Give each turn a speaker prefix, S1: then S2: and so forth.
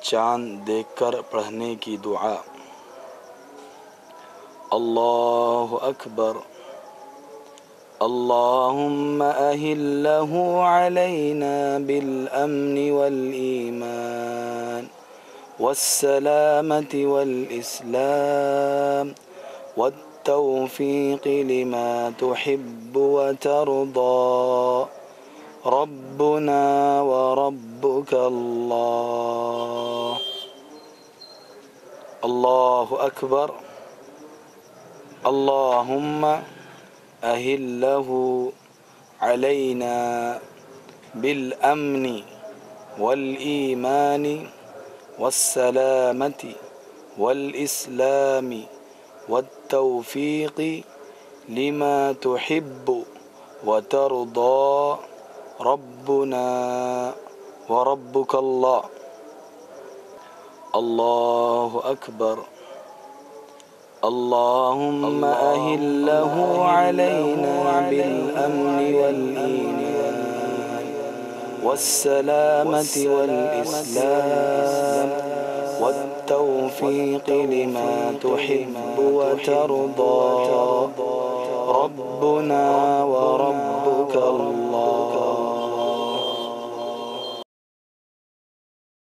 S1: चांद देखकर पढ़ने की दुआ। अल्लाहु अकबर। अल्लाहुम्मा अहिल्लहु अलैना बिल अम्नि वल ईमान वस्सलामति वल इस्लाम वत्तौफीक़ लिमा तुहिब्बु व तर्दा। रब्बुना व रब्बुक अल्लाह। अल्लाहु अकबर। अल्लाहुम्मा अहिल्लहु अलैना बिल अम्नि वल ईमानि वस्सलामति वल इस्लामि वत्तौफीक़ि लिमा तुहिब्बु व तर्दा। रब्बुना व रब्बुक अल्लाह। अल्लाहु अकबर। اللهم أهله علينا بالأمن والإيمان والسلامة والإسلام والتوفيق لما تحب وترضى. ربنا